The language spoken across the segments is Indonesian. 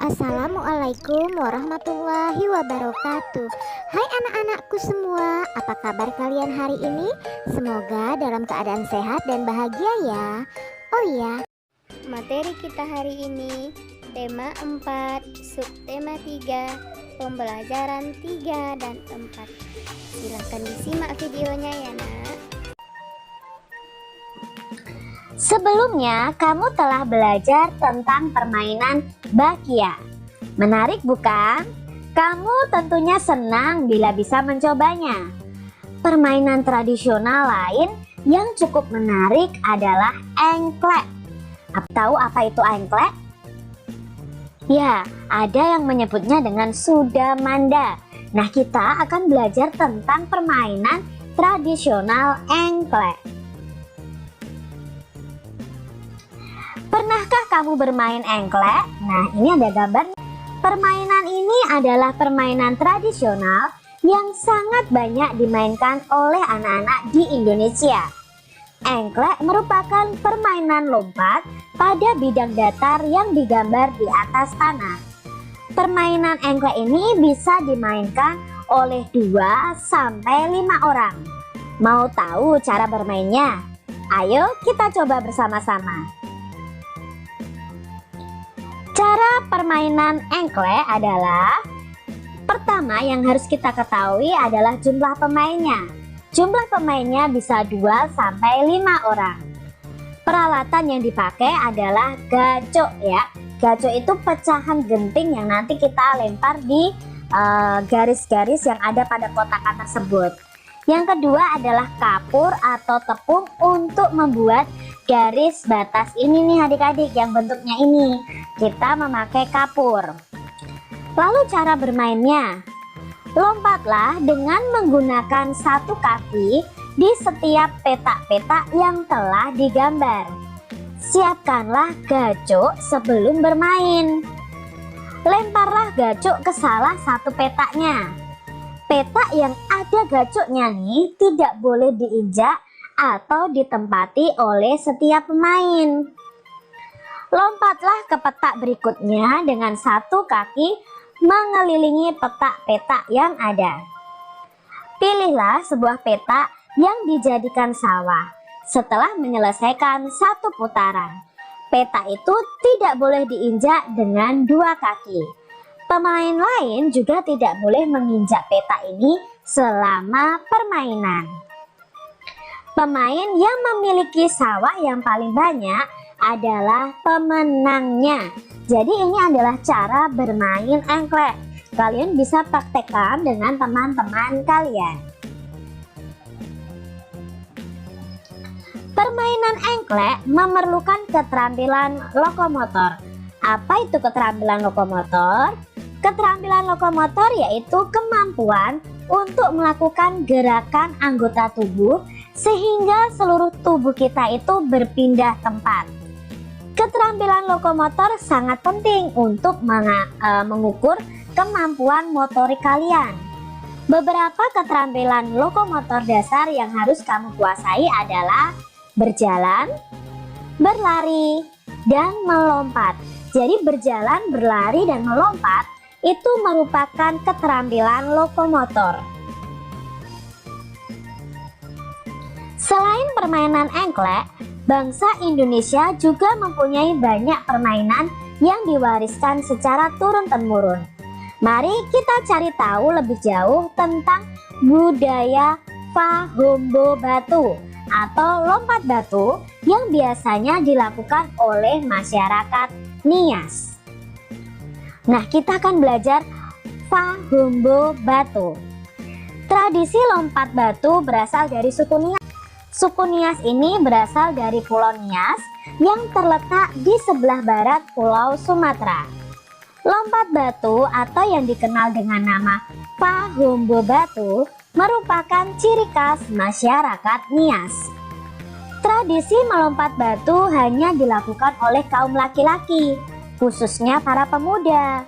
Assalamualaikum warahmatullahi wabarakatuh. Hai anak-anakku semua, apa kabar kalian hari ini? Semoga dalam keadaan sehat dan bahagia ya. Oh iya, materi kita hari ini tema 4, subtema 3, pembelajaran 3 dan 4. Silahkan disimak videonya ya nak. Sebelumnya, kamu telah belajar tentang permainan bakia. Menarik bukan? Kamu tentunya senang bila bisa mencobanya. Permainan tradisional lain yang cukup menarik adalah engklek. Tahu apa itu engklek? Ya, ada yang menyebutnya dengan sudamanda. Nah, kita akan belajar tentang permainan tradisional engklek. Pernahkah kamu bermain engklek? Nah, ini ada gambar. Permainan ini adalah permainan tradisional yang sangat banyak dimainkan oleh anak-anak di Indonesia. Engklek merupakan permainan lompat pada bidang datar yang digambar di atas tanah. Permainan engklek ini bisa dimainkan oleh 2 sampai 5 orang. Mau tahu cara bermainnya? Ayo kita coba bersama-sama. Cara permainan engklek adalah, pertama yang harus kita ketahui adalah jumlah pemainnya. Jumlah pemainnya bisa 2 sampai 5 orang. Peralatan yang dipakai adalah gacok ya. Gacok itu pecahan genting yang nanti kita lempar di garis-garis yang ada pada kotakan tersebut. Yang kedua adalah kapur atau tepung untuk membuat garis batas ini nih adik-adik, yang bentuknya ini. Kita memakai kapur. Lalu cara bermainnya, lompatlah dengan menggunakan satu kaki di setiap petak-petak yang telah digambar. Siapkanlah gacok sebelum bermain. Lemparlah gacok ke salah satu petaknya. Petak yang ada gacoknya nih tidak boleh diinjak atau ditempati oleh setiap pemain. Lompatlah ke petak berikutnya dengan satu kaki mengelilingi petak-petak yang ada. Pilihlah sebuah petak yang dijadikan sawah. Setelah menyelesaikan satu putaran, petak itu tidak boleh diinjak dengan 2 kaki. Pemain lain juga tidak boleh menginjak petak ini selama permainan. Pemain yang memiliki sawah yang paling banyak adalah pemenangnya. Jadi ini adalah cara bermain engklek. Kalian bisa praktekkan dengan teman-teman kalian. Permainan engklek memerlukan keterampilan lokomotor. Apa itu keterampilan lokomotor? Keterampilan lokomotor yaitu kemampuan untuk melakukan gerakan anggota tubuh sehingga seluruh tubuh kita itu berpindah tempat. Keterampilan lokomotor sangat penting untuk mengukur kemampuan motorik kalian. Beberapa keterampilan lokomotor dasar yang harus kamu kuasai adalah berjalan, berlari, dan melompat. Jadi berjalan, berlari, dan melompat itu merupakan keterampilan lokomotor. Selain permainan engklek, bangsa Indonesia juga mempunyai banyak permainan yang diwariskan secara turun-temurun. Mari kita cari tahu lebih jauh tentang budaya Fahombo Batu atau lompat batu yang biasanya dilakukan oleh masyarakat Nias. Nah, kita akan belajar Fahombo Batu. Tradisi lompat batu berasal dari suku Nias. Suku Nias ini berasal dari Pulau Nias yang terletak di sebelah barat Pulau Sumatera. Lompat batu atau yang dikenal dengan nama Fahombo Batu merupakan ciri khas masyarakat Nias. Tradisi melompat batu hanya dilakukan oleh kaum laki-laki, khususnya para pemuda.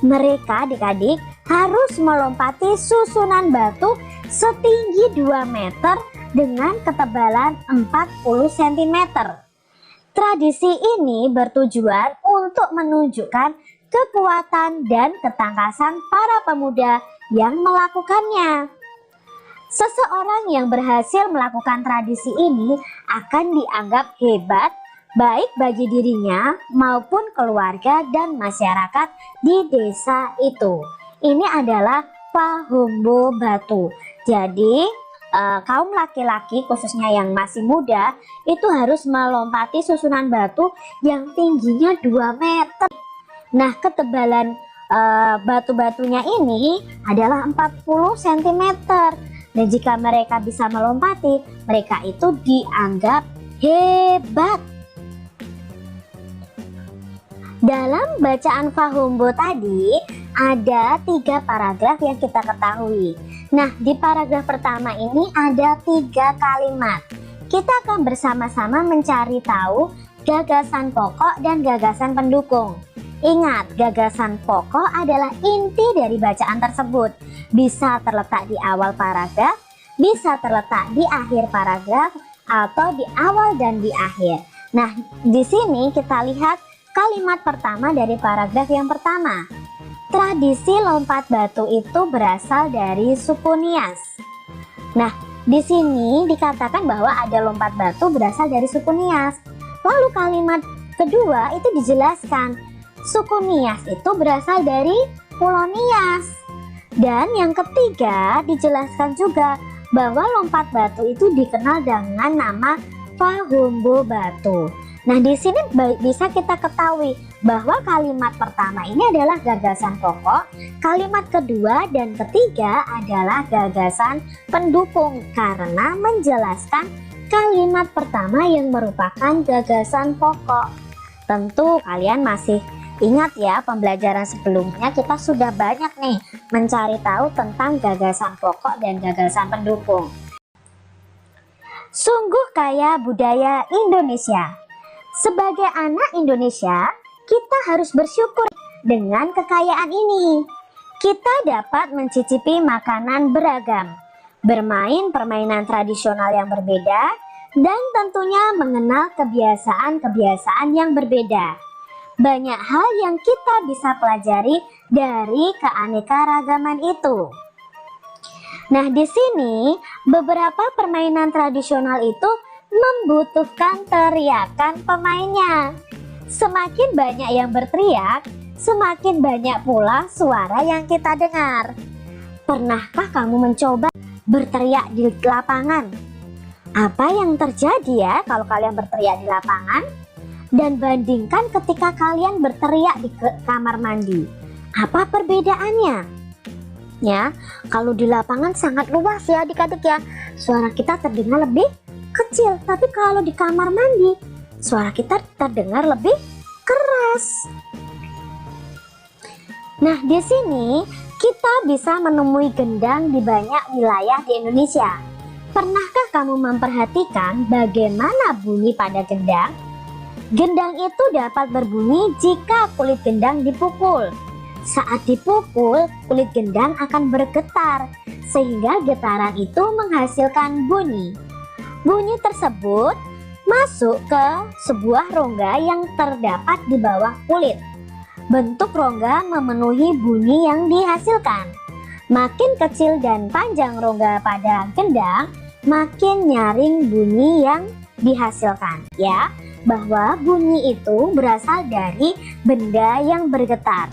Mereka adik-adik harus melompati susunan batu setinggi 2 meter dengan ketebalan 40 cm. Tradisi ini bertujuan untuk menunjukkan kekuatan dan ketangkasan para pemuda yang melakukannya. Seseorang yang berhasil melakukan tradisi ini akan dianggap hebat baik bagi dirinya maupun keluarga dan masyarakat di desa itu. Ini adalah Pahumbo Batu. Jadi kaum laki-laki khususnya yang masih muda itu harus melompati susunan batu yang tingginya 2 meter. Nah, ketebalan batu-batunya ini adalah 40 cm. Dan jika mereka bisa melompati, mereka itu dianggap hebat. Dalam bacaan Fahumbo tadi ada 3 paragraf yang kita ketahui. Nah, di paragraf pertama ini ada 3 kalimat. Kita akan bersama-sama mencari tahu gagasan pokok dan gagasan pendukung. Ingat, gagasan pokok adalah inti dari bacaan tersebut. Bisa terletak di awal paragraf, bisa terletak di akhir paragraf, atau di awal dan di akhir. Nah, di sini kita lihat kalimat pertama dari paragraf yang pertama. Tradisi lompat batu itu berasal dari suku Nias. Nah, di sini dikatakan bahwa ada lompat batu berasal dari suku Nias. Lalu kalimat kedua itu dijelaskan, suku Nias itu berasal dari Pulau Nias. Dan yang ketiga dijelaskan juga bahwa lompat batu itu dikenal dengan nama Pahumbo Batu. Nah, di sini bisa kita ketahui bahwa kalimat pertama ini adalah gagasan pokok, kalimat kedua dan ketiga adalah gagasan pendukung karena menjelaskan kalimat pertama yang merupakan gagasan pokok. Tentu kalian masih ingat ya, pembelajaran sebelumnya kita sudah banyak nih mencari tahu tentang gagasan pokok dan gagasan pendukung. Sungguh kaya budaya Indonesia. Sebagai anak Indonesia, kita harus bersyukur dengan kekayaan ini. Kita dapat mencicipi makanan beragam, bermain permainan tradisional yang berbeda, dan tentunya mengenal kebiasaan-kebiasaan yang berbeda. Banyak hal yang kita bisa pelajari dari keanekaragaman itu. Nah, di sini beberapa permainan tradisional itu membutuhkan teriakan pemainnya. Semakin banyak yang berteriak, semakin banyak pula suara yang kita dengar. Pernahkah kamu mencoba berteriak di lapangan? Apa yang terjadi ya kalau kalian berteriak di lapangan? Dan bandingkan ketika kalian berteriak di kamar mandi. Apa perbedaannya? Ya, kalau di lapangan sangat luas ya adik-adik ya. Suara kita terdengar lebih kecil, tapi kalau di kamar mandi suara kita terdengar lebih keras. Nah, di sini kita bisa menemui gendang di banyak wilayah di Indonesia. Pernahkah kamu memperhatikan bagaimana bunyi pada gendang? Gendang itu dapat berbunyi jika kulit gendang dipukul. Saat dipukul, kulit gendang akan bergetar sehingga getaran itu menghasilkan bunyi. Bunyi tersebut masuk ke sebuah rongga yang terdapat di bawah kulit. Bentuk rongga memenuhi bunyi yang dihasilkan. Makin kecil dan panjang rongga pada gendang, makin nyaring bunyi yang dihasilkan. Ya, bahwa bunyi itu berasal dari benda yang bergetar.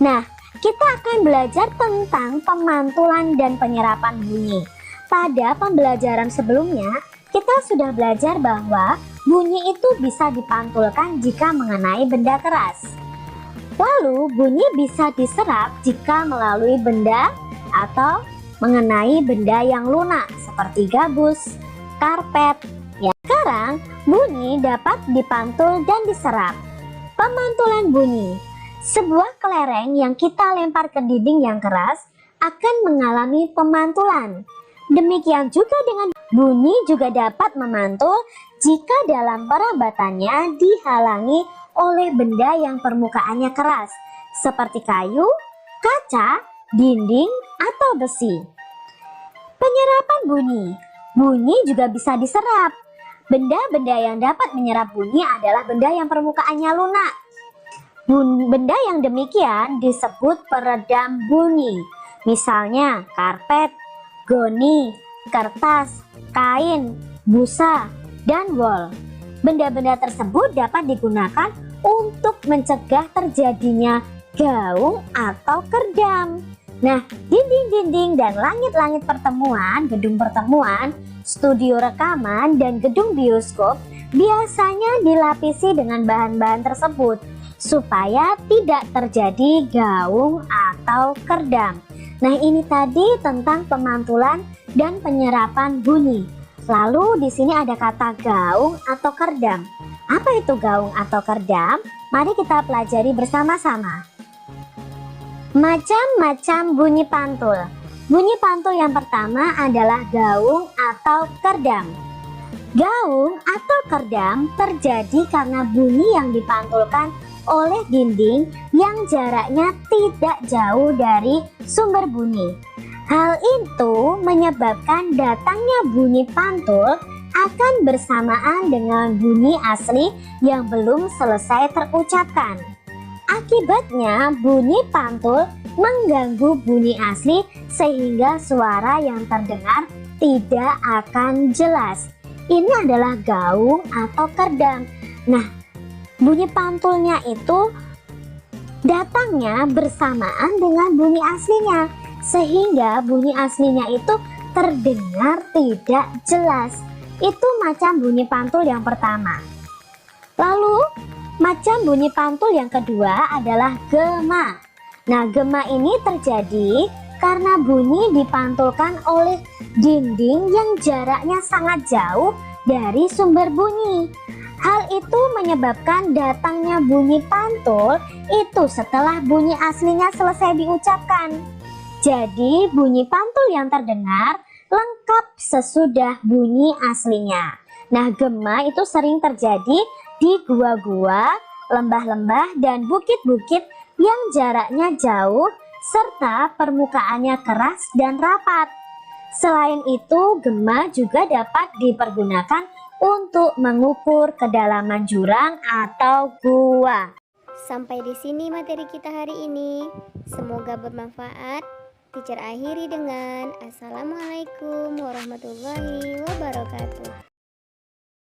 Nah, kita akan belajar tentang pemantulan dan penyerapan bunyi. Pada pembelajaran sebelumnya, kita sudah belajar bahwa bunyi itu bisa dipantulkan jika mengenai benda keras. Lalu, bunyi bisa diserap jika melalui benda atau mengenai benda yang lunak seperti gabus, karpet. Ya, sekarang bunyi dapat dipantul dan diserap. Pemantulan bunyi. Sebuah kelereng yang kita lempar ke dinding yang keras akan mengalami pemantulan. Demikian juga dengan bunyi juga dapat memantul jika dalam perabatannya dihalangi oleh benda yang permukaannya keras seperti kayu, kaca, dinding, atau besi. Penyerapan bunyi. Bunyi juga bisa diserap. Benda-benda yang dapat menyerap bunyi adalah benda yang permukaannya lunak. Benda yang demikian disebut peredam bunyi. Misalnya karpet, goni, kertas, kain, busa, dan wol. Benda-benda tersebut dapat digunakan untuk mencegah terjadinya gaung atau kerdam. Nah, dinding-dinding dan langit-langit pertemuan, gedung pertemuan, studio rekaman, dan gedung bioskop biasanya dilapisi dengan bahan-bahan tersebut supaya tidak terjadi gaung atau kerdam. Nah, ini tadi tentang pemantulan dan penyerapan bunyi. Lalu di sini ada kata gaung atau kerdam. Apa itu gaung atau kerdam? Mari kita pelajari bersama-sama. Macam-macam bunyi pantul. Bunyi pantul yang pertama adalah gaung atau kerdam. Gaung atau kerdam terjadi karena bunyi yang dipantulkan oleh dinding yang jaraknya tidak jauh dari sumber bunyi. Hal itu menyebabkan datangnya bunyi pantul akan bersamaan dengan bunyi asli yang belum selesai terucapkan. Akibatnya bunyi pantul mengganggu bunyi asli sehingga suara yang terdengar tidak akan jelas. Ini adalah gaung atau kerdam. Nah, bunyi pantulnya itu datangnya bersamaan dengan bunyi aslinya sehingga bunyi aslinya itu terdengar tidak jelas. Itu macam bunyi pantul yang pertama. Lalu macam bunyi pantul yang kedua adalah gema. Nah, gema ini terjadi karena bunyi dipantulkan oleh dinding yang jaraknya sangat jauh dari sumber bunyi. Hal itu menyebabkan datangnya bunyi pantul itu setelah bunyi aslinya selesai diucapkan. Jadi bunyi pantul yang terdengar lengkap sesudah bunyi aslinya. Nah, gema itu sering terjadi di gua-gua, lembah-lembah, dan bukit-bukit yang jaraknya jauh serta permukaannya keras dan rapat. Selain itu, gema juga dapat dipergunakan untuk mengukur kedalaman jurang atau gua. Sampai di sini materi kita hari ini. Semoga bermanfaat. Teacher akhiri dengan Assalamualaikum warahmatullahi wabarakatuh.